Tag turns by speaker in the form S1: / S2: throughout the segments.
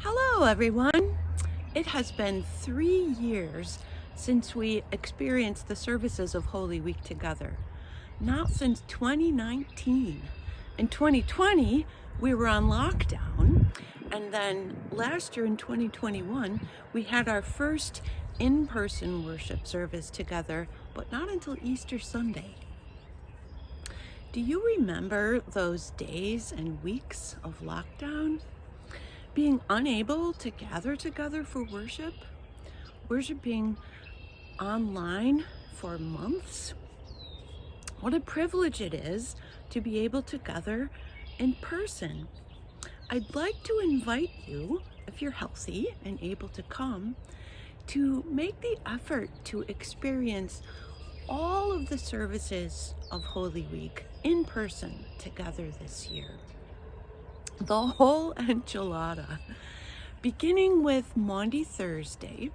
S1: Hello, everyone. It has been 3 years since we experienced the services of Holy Week together. Not since 2019. In 2020, we were on lockdown, and then last year in 2021, we had our first in-person worship service together, but not until Easter Sunday. Do you remember those days and weeks of lockdown? Being unable to gather together for worship, worshiping online for months. What a privilege it is to be able to gather in person. I'd like to invite you, if you're healthy and able to come, to make the effort to experience all of the services of Holy Week in person together this year. The whole enchilada. Beginning with Maundy Thursday,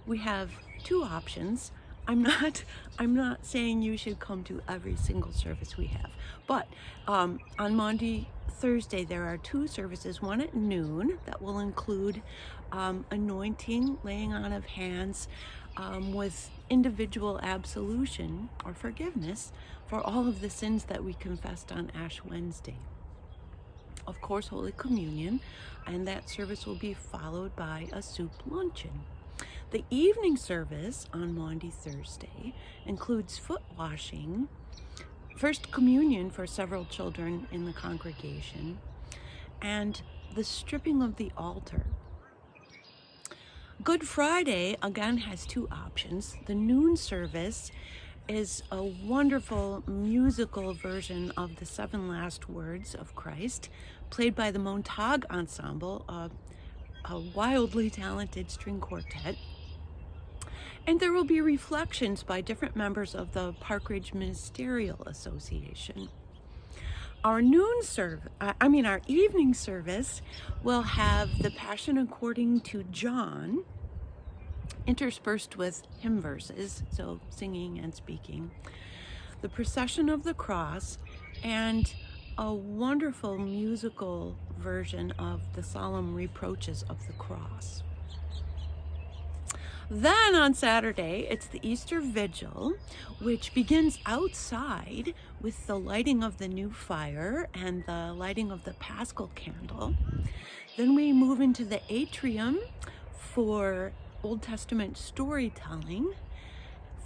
S1: we have two options. I'm not saying you should come to every single service we have, but on Maundy Thursday there are two services, one at noon that will include anointing, laying on of hands, with individual absolution or forgiveness for all of the sins that we confessed on Ash Wednesday. Of course, Holy Communion, and that service will be followed by a soup luncheon. The evening service on Maundy Thursday includes foot washing, First Communion for several children in the congregation, and the stripping of the altar. Good Friday, again, has two options. The noon service is a wonderful musical version of the Seven Last Words of Christ, played by the Montag Ensemble, a wildly talented string quartet. And there will be reflections by different members of the Park Ridge Ministerial Association. Our evening service will have the Passion according to John, interspersed with hymn verses, so singing and speaking, the Procession of the Cross, and a wonderful musical version of the Solemn Reproaches of the Cross. Then on Saturday, it's the Easter Vigil, which begins outside with the lighting of the new fire and the lighting of the Paschal candle. Then we move into the atrium for Old Testament storytelling,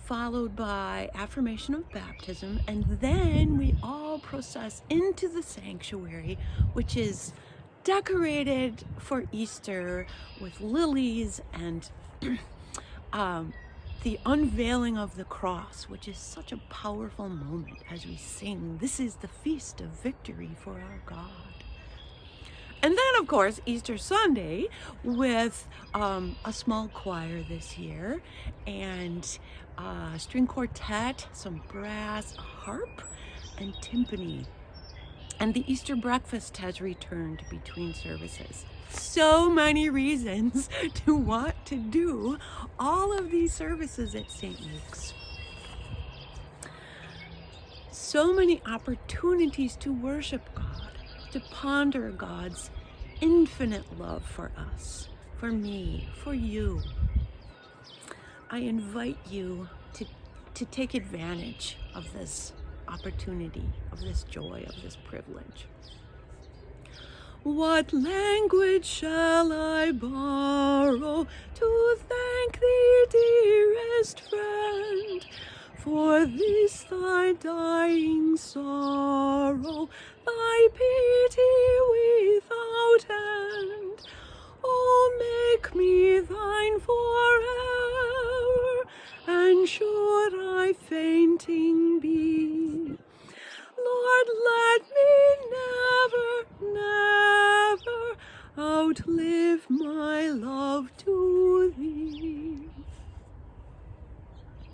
S1: followed by affirmation of baptism, and then we all process into the sanctuary, which is decorated for Easter with lilies and the unveiling of the cross, which is such a powerful moment as we sing, "This is the feast of victory for our God." And then, of course, Easter Sunday with a small choir this year, and a string quartet, some brass, a harp, and timpani. And the Easter breakfast has returned between services. So many reasons to want to do all of these services at St. Luke's. So many opportunities to worship God, to ponder God's infinite love for us, for me, for you. I invite you to take advantage of this opportunity, of this joy, of this privilege. What language shall I borrow to thank thee, dearest friend, for this thy dying sorrow, thy pity without end? Oh, make me thine forever, and should I fainting be, Lord, let me never, never outlive